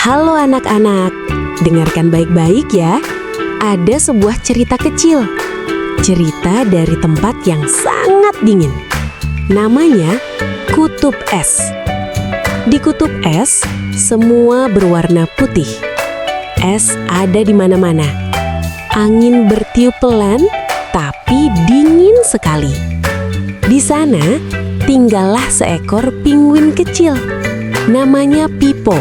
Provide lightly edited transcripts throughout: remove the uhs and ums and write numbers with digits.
Halo anak-anak, dengarkan baik-baik ya. Ada sebuah cerita kecil. Cerita dari tempat yang sangat dingin. Namanya Kutub Es. Di Kutub Es, semua berwarna putih. Es ada di mana-mana. Angin bertiup pelan, tapi dingin sekali. Di sana, tinggallah seekor penguin kecil. Namanya Pipo.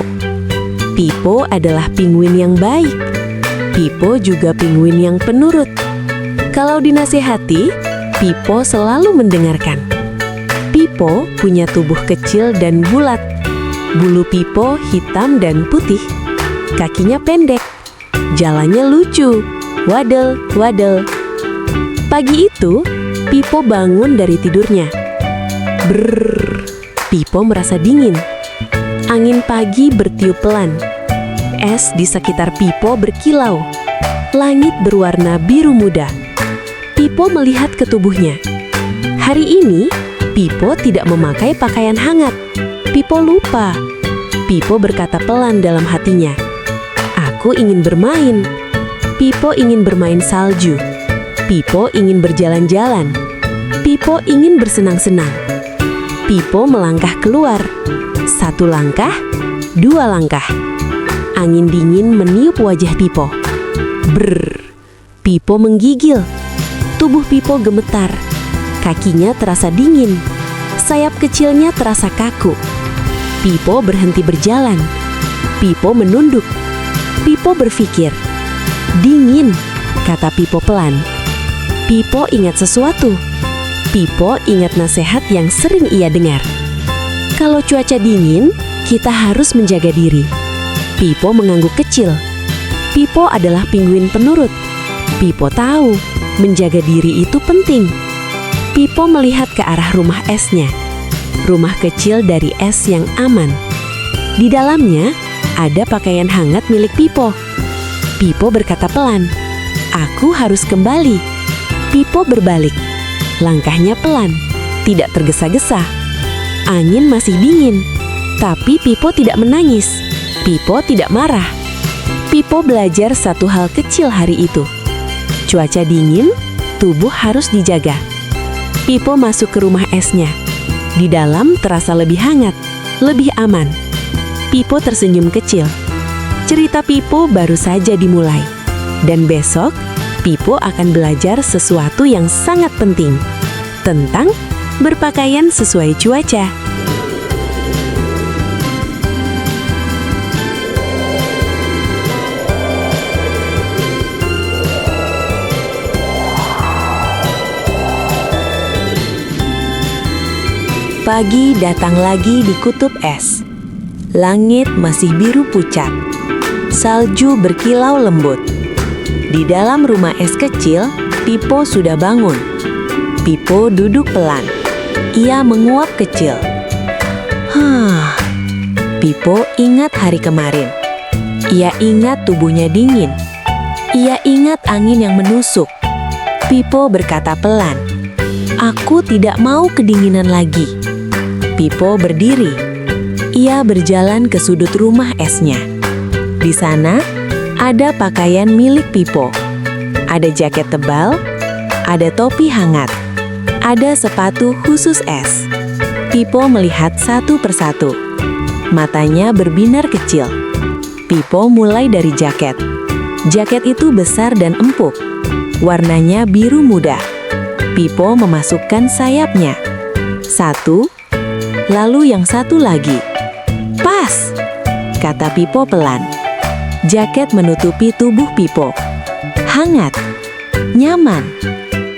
Pipo adalah penguin yang baik. Pipo juga penguin yang penurut. Kalau dinasihati, Pipo selalu mendengarkan. Pipo punya tubuh kecil dan bulat. Bulu Pipo hitam dan putih. Kakinya pendek. Jalannya lucu. Wadel, wadel. Pagi itu, Pipo bangun dari tidurnya. Brrr. Pipo merasa dingin. Angin pagi bertiup pelan. Es di sekitar Pipo berkilau. Langit berwarna biru muda. Pipo melihat ke tubuhnya. Hari ini, Pipo tidak memakai pakaian hangat. Pipo lupa. Pipo berkata pelan dalam hatinya, "Aku ingin bermain." Pipo ingin bermain salju. Pipo ingin berjalan-jalan. Pipo ingin bersenang-senang. Pipo melangkah keluar. 1 langkah, 2 langkah. Angin dingin meniup wajah Pipo. Brrr. Pipo menggigil. Tubuh Pipo gemetar. Kakinya terasa dingin. Sayap kecilnya terasa kaku. Pipo berhenti berjalan. Pipo menunduk. Pipo berpikir. "Dingin," kata Pipo pelan. Pipo ingat sesuatu. Pipo ingat nasihat yang sering ia dengar. Kalau cuaca dingin, kita harus menjaga diri. Pipo mengangguk kecil. Pipo adalah penguin penurut. Pipo tahu menjaga diri itu penting. Pipo melihat ke arah rumah esnya. Rumah kecil dari es yang aman. Di dalamnya ada pakaian hangat milik Pipo. Pipo berkata pelan, "Aku harus kembali." Pipo berbalik. Langkahnya pelan, tidak tergesa-gesa. Angin masih dingin, tapi Pipo tidak menangis. Pipo tidak marah. Pipo belajar satu hal kecil hari itu. Cuaca dingin, tubuh harus dijaga. Pipo masuk ke rumah esnya. Di dalam terasa lebih hangat, lebih aman. Pipo tersenyum kecil. Cerita Pipo baru saja dimulai. Dan besok, Pipo akan belajar sesuatu yang sangat penting. Tentang berpakaian sesuai cuaca. Pagi datang lagi di Kutub Es. Langit masih biru pucat. Salju berkilau lembut. Di dalam rumah es kecil, Pipo sudah bangun. Pipo duduk pelan. Ia menguap kecil. Pipo ingat hari kemarin. Ia ingat tubuhnya dingin. Ia ingat angin yang menusuk. Pipo berkata pelan, "Aku tidak mau kedinginan lagi." Pipo berdiri. Ia berjalan ke sudut rumah esnya. Di sana, ada pakaian milik Pipo. Ada jaket tebal, ada topi hangat, ada sepatu khusus es. Pipo melihat satu persatu. Matanya berbinar kecil. Pipo mulai dari jaket. Jaket itu besar dan empuk. Warnanya biru muda. Pipo memasukkan sayapnya. 1, lalu yang 1 lagi. "Pas!" kata Pipo pelan. Jaket menutupi tubuh Pipo. Hangat, nyaman.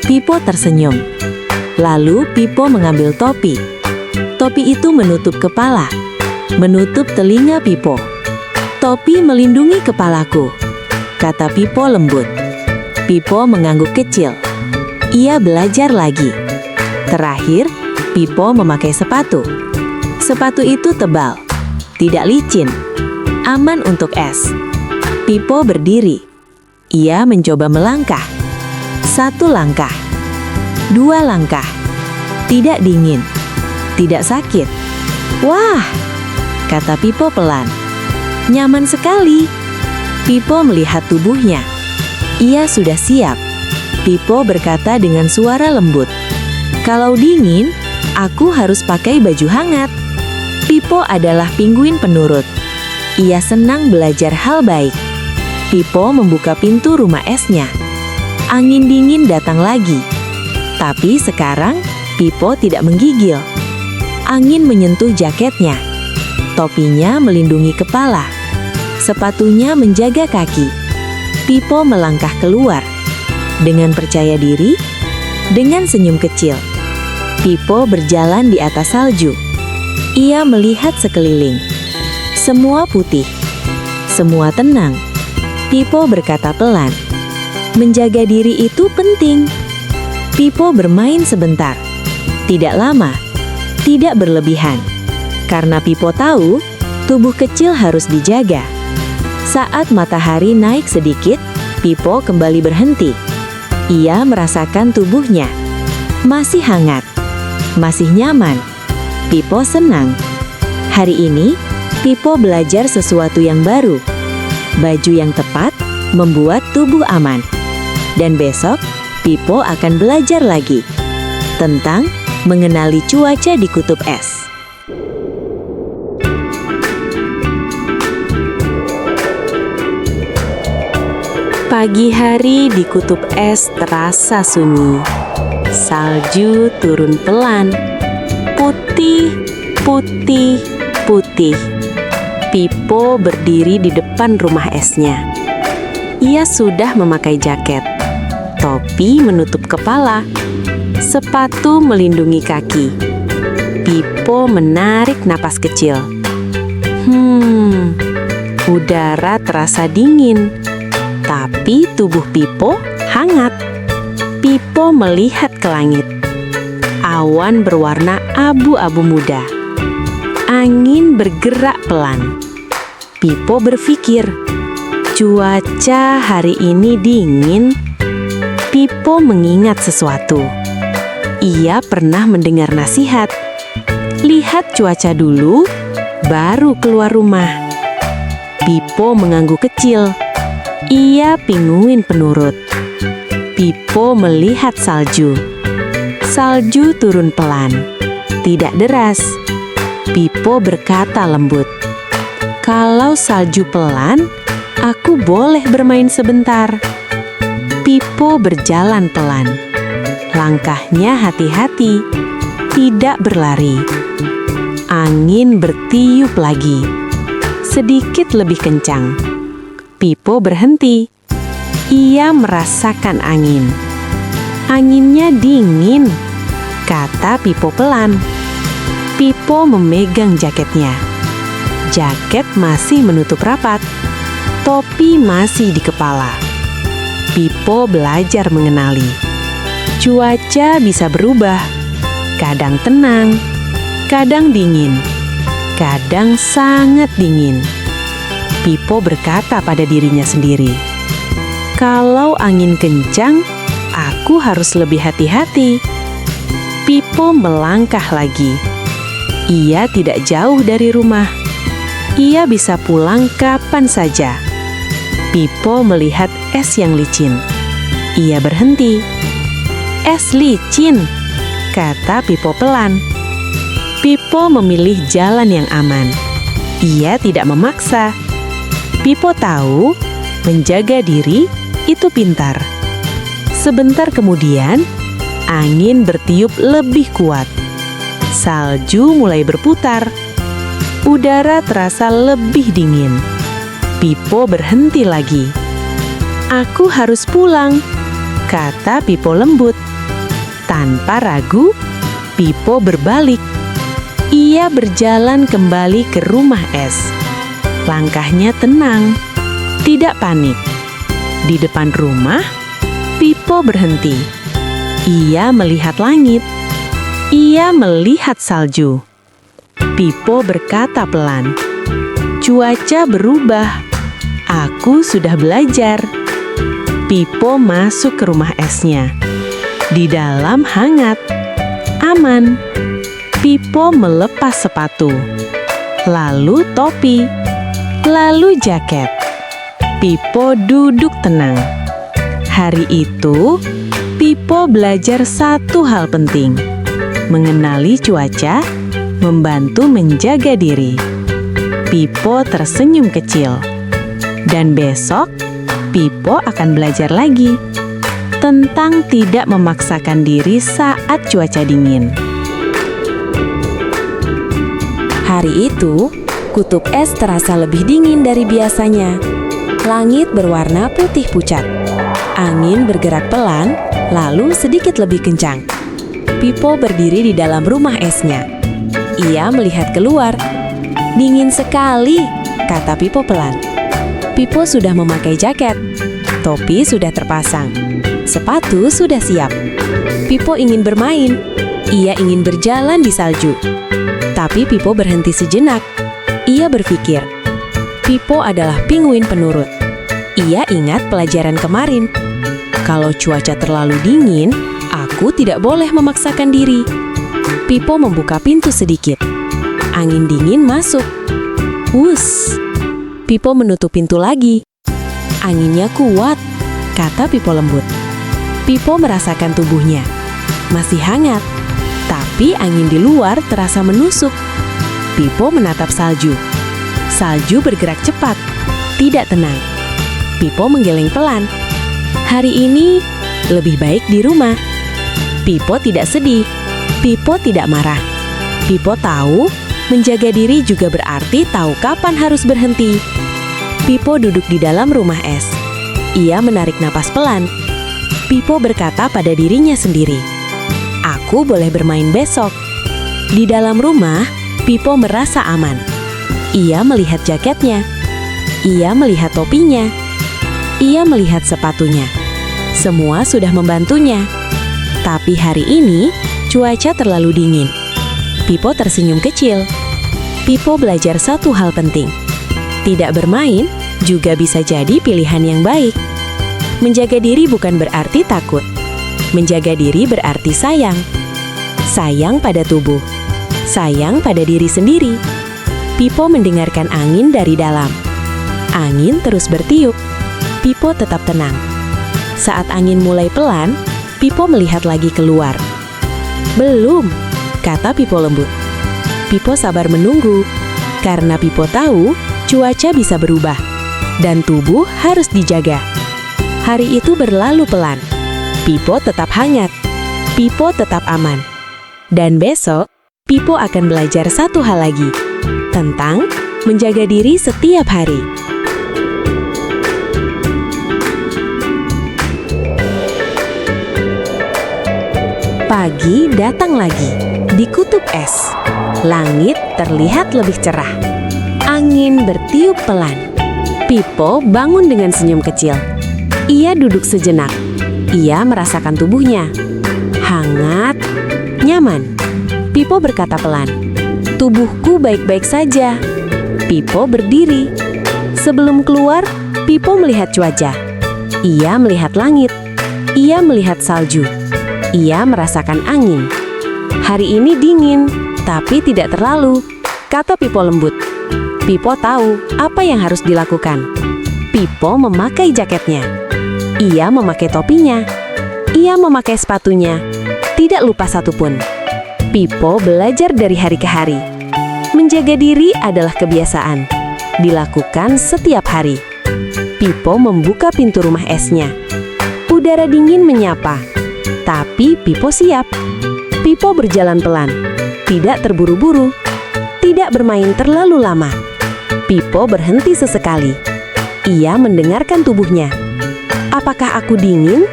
Pipo tersenyum. Lalu Pipo mengambil topi. Topi itu menutup kepala, menutup telinga Pipo. "Topi melindungi kepalaku," kata Pipo lembut. Pipo mengangguk kecil. Ia belajar lagi. Terakhir, Pipo memakai sepatu. Sepatu itu tebal, tidak licin, aman untuk es. Pipo berdiri. Ia mencoba melangkah. 1 langkah, 2 langkah. Tidak dingin, tidak sakit. "Wah!" kata Pipo pelan. Nyaman sekali. Pipo melihat tubuhnya. Ia sudah siap. Pipo berkata dengan suara lembut, "Kalau dingin, aku harus pakai baju hangat." Pipo adalah penguin penurut. Ia senang belajar hal baik. Pipo membuka pintu rumah esnya. Angin dingin datang lagi. Tapi sekarang, Pipo tidak menggigil. Angin menyentuh jaketnya. Topinya melindungi kepala. Sepatunya menjaga kaki. Pipo melangkah keluar. Dengan percaya diri, dengan senyum kecil. Pipo berjalan di atas salju. Ia melihat sekeliling. Semua putih. Semua tenang. Pipo berkata pelan, "Menjaga diri itu penting." Pipo bermain sebentar. Tidak lama. Tidak berlebihan. Karena Pipo tahu, tubuh kecil harus dijaga. Saat matahari naik sedikit, Pipo kembali berhenti. Ia merasakan tubuhnya. Masih hangat. Masih nyaman. Pipo senang. Hari ini, Pipo belajar sesuatu yang baru. Baju yang tepat membuat tubuh aman. Dan besok, Pipo akan belajar lagi tentang mengenali cuaca di kutub es. Pagi hari di kutub es terasa sunyi. Salju turun pelan. Putih, putih, putih. Pipo berdiri di depan rumah esnya. Ia sudah memakai jaket. Topi menutup kepala. Sepatu melindungi kaki. Pipo menarik napas kecil. Udara terasa dingin. Tapi tubuh Pipo hangat. Pipo melihat ke langit. Awan berwarna abu-abu muda. Angin bergerak pelan. Pipo berpikir, cuaca hari ini dingin. Pipo mengingat sesuatu. Ia pernah mendengar nasihat. Lihat cuaca dulu, baru keluar rumah. Pipo mengangguk kecil. Ia penguin penurut. Pipo melihat salju. Salju turun pelan, tidak deras. Pipo berkata lembut, "Kalau salju pelan, aku boleh bermain sebentar." Pipo berjalan pelan. Langkahnya hati-hati, tidak berlari. Angin bertiup lagi, sedikit lebih kencang. Pipo berhenti. Ia merasakan angin. "Anginnya dingin," kata Pipo pelan. Pipo memegang jaketnya. Jaket masih menutup rapat. Topi masih di kepala. Pipo belajar mengenali. Cuaca bisa berubah. Kadang tenang, kadang dingin, kadang sangat dingin. Pipo berkata pada dirinya sendiri, "Kalau angin kencang, aku harus lebih hati-hati." Pipo melangkah lagi. Ia tidak jauh dari rumah. Ia bisa pulang kapan saja. Pipo melihat es yang licin. Ia berhenti. "Es licin," kata Pipo pelan. Pipo memilih jalan yang aman. Ia tidak memaksa. Pipo tahu menjaga diri itu pintar. Sebentar kemudian, angin bertiup lebih kuat. Salju mulai berputar. Udara terasa lebih dingin. Pipo berhenti lagi. "Aku harus pulang," kata Pipo lembut. Tanpa ragu, Pipo berbalik. Ia berjalan kembali ke rumah es. Langkahnya tenang, tidak panik. Di depan rumah, Pipo berhenti. Ia melihat langit. Ia melihat salju. Pipo berkata pelan, "Cuaca berubah. Aku sudah belajar." Pipo masuk ke rumah esnya. Di dalam hangat, aman. Pipo melepas sepatu, lalu topi. lalu jaket. Pipo duduk tenang. Hari itu, Pipo belajar satu hal penting: mengenali cuaca, membantu menjaga diri. Pipo tersenyum kecil. Dan besok, Pipo akan belajar lagi tentang tidak memaksakan diri saat cuaca dingin. Hari itu, kutub es terasa lebih dingin dari biasanya. Langit berwarna putih pucat. Angin bergerak pelan, lalu sedikit lebih kencang. Pipo berdiri di dalam rumah esnya. Ia melihat keluar. "Dingin sekali," kata Pipo pelan. Pipo sudah memakai jaket. Topi sudah terpasang. Sepatu sudah siap. Pipo ingin bermain. Ia ingin berjalan di salju. Tapi Pipo berhenti sejenak. Ia berpikir, Pipo adalah penguin penurut. Ia ingat pelajaran kemarin. Kalau cuaca terlalu dingin, aku tidak boleh memaksakan diri. Pipo membuka pintu sedikit. Angin dingin masuk. Wus! Pipo menutup pintu lagi. Anginnya kuat, kata Pipo lembut. Pipo merasakan tubuhnya. Masih hangat, tapi angin di luar terasa menusuk. Pipo menatap salju. Salju bergerak cepat, tidak tenang. Pipo menggeleng pelan. Hari ini lebih baik di rumah. Pipo tidak sedih. Pipo tidak marah. Pipo tahu menjaga diri juga berarti tahu kapan harus berhenti. Pipo duduk di dalam rumah es. Ia menarik napas pelan. Pipo berkata pada dirinya sendiri, "Aku boleh bermain besok." Di dalam rumah, Pipo merasa aman. Ia melihat jaketnya. Ia melihat topinya. Ia melihat sepatunya. Semua sudah membantunya. Tapi hari ini, cuaca terlalu dingin. Pipo tersenyum kecil. Pipo belajar satu hal penting. Tidak bermain juga bisa jadi pilihan yang baik. Menjaga diri bukan berarti takut. Menjaga diri berarti sayang. Sayang pada tubuh. Sayang pada diri sendiri. Pipo mendengarkan angin dari dalam. Angin terus bertiup. Pipo tetap tenang. Saat angin mulai pelan, Pipo melihat lagi keluar. "Belum," kata Pipo lembut. Pipo sabar menunggu, karena Pipo tahu cuaca bisa berubah, dan tubuh harus dijaga. Hari itu berlalu pelan. Pipo tetap hangat. Pipo tetap aman. Dan besok, Pipo akan belajar satu hal lagi, tentang menjaga diri setiap hari. Pagi datang lagi. Di kutub es, langit terlihat lebih cerah. Angin bertiup pelan. Pipo bangun dengan senyum kecil. Ia duduk sejenak. Ia merasakan tubuhnya. Hangat, nyaman. Pipo berkata pelan, "Tubuhku baik-baik saja." Pipo berdiri. Sebelum keluar, Pipo melihat cuaca. Ia melihat langit. Ia melihat salju. Ia merasakan angin. Hari ini dingin, tapi tidak terlalu, kata Pipo lembut. Pipo tahu apa yang harus dilakukan. Pipo memakai jaketnya. Ia memakai topinya. Ia memakai sepatunya. Tidak lupa satupun. Pipo belajar dari hari ke hari. Menjaga diri adalah kebiasaan. Dilakukan setiap hari. Pipo membuka pintu rumah esnya. Udara dingin menyapa. Tapi Pipo siap. Pipo berjalan pelan, tidak terburu-buru, tidak bermain terlalu lama. Pipo berhenti sesekali. Ia mendengarkan tubuhnya. Apakah aku dingin?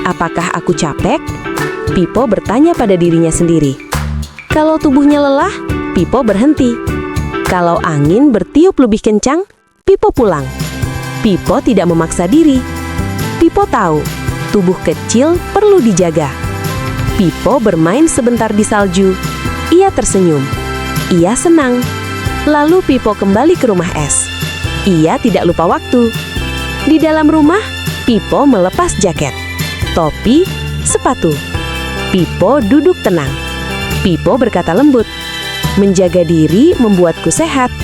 Apakah aku capek? Pipo bertanya pada dirinya sendiri. Kalau tubuhnya lelah, Pipo berhenti. Kalau angin bertiup lebih kencang, Pipo pulang. Pipo tidak memaksa diri. Pipo tahu tubuh kecil perlu dijaga. Pipo bermain sebentar di salju. Ia tersenyum. Ia senang. Lalu Pipo kembali ke rumah es. Ia tidak lupa waktu. Di dalam rumah, Pipo melepas jaket, topi, sepatu. Pipo duduk tenang. Pipo berkata lembut, "Menjaga diri membuatku sehat."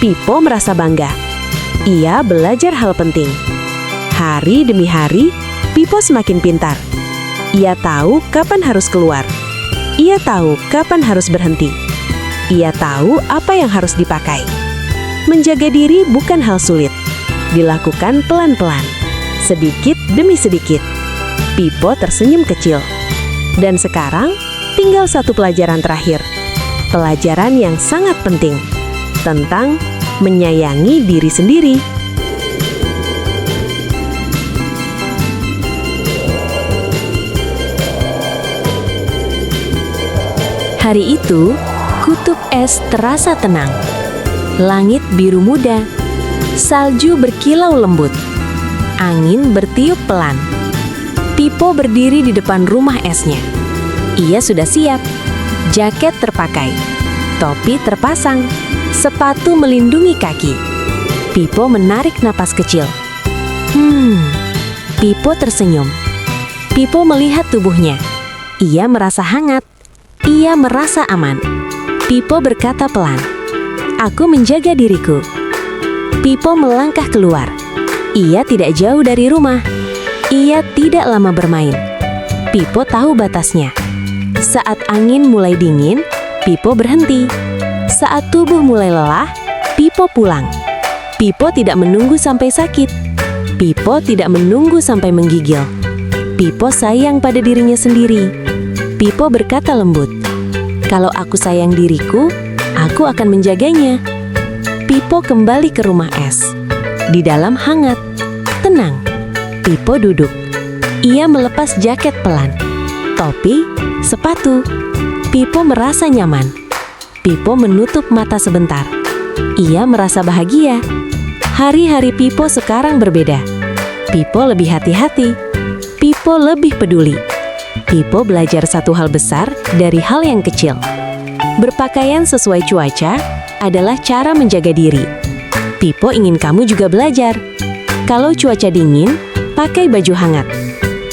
Pipo merasa bangga. Ia belajar hal penting. Hari demi hari, Pipo semakin pintar. Ia tahu kapan harus keluar. Ia tahu kapan harus berhenti. Ia tahu apa yang harus dipakai. Menjaga diri bukan hal sulit. Dilakukan pelan-pelan, sedikit demi sedikit. Pipo tersenyum kecil. Dan sekarang, tinggal satu pelajaran terakhir. Pelajaran yang sangat penting tentang menyayangi diri sendiri. Hari itu, kutub es terasa tenang. Langit biru muda, salju berkilau lembut, angin bertiup pelan. Pipo berdiri di depan rumah esnya. Ia sudah siap, jaket terpakai, topi terpasang, sepatu melindungi kaki. Pipo menarik napas kecil. Pipo tersenyum. Pipo melihat tubuhnya. Ia merasa hangat. Ia merasa aman. Pipo berkata pelan, "Aku menjaga diriku." Pipo melangkah keluar. Ia tidak jauh dari rumah. Ia tidak lama bermain. Pipo tahu batasnya. Saat angin mulai dingin, Pipo berhenti. Saat tubuh mulai lelah, Pipo pulang. Pipo tidak menunggu sampai sakit. Pipo tidak menunggu sampai menggigil. Pipo sayang pada dirinya sendiri. Pipo berkata lembut, "Kalau aku sayang diriku, aku akan menjaganya." Pipo kembali ke rumah es. Di dalam hangat, tenang. Pipo duduk. Ia melepas jaket pelan, topi, sepatu. Pipo merasa nyaman. Pipo menutup mata sebentar. Ia merasa bahagia. Hari-hari Pipo sekarang berbeda. Pipo lebih hati-hati. Pipo lebih peduli. Pipo belajar satu hal besar dari hal yang kecil. Berpakaian sesuai cuaca adalah cara menjaga diri. Pipo ingin kamu juga belajar. Kalau cuaca dingin, pakai baju hangat.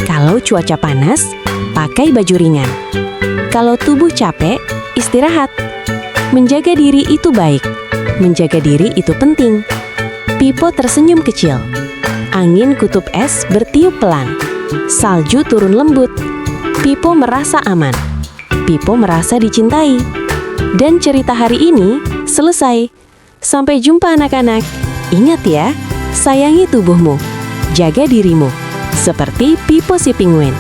Kalau cuaca panas, pakai baju ringan. Kalau tubuh capek, istirahat. Menjaga diri itu baik. Menjaga diri itu penting. Pipo tersenyum kecil. Angin kutub es bertiup pelan. Salju turun lembut. Pipo merasa aman. Pipo merasa dicintai. Dan cerita hari ini selesai. Sampai jumpa anak-anak. Ingat ya, sayangi tubuhmu. Jaga dirimu. Seperti Pipo si penguin.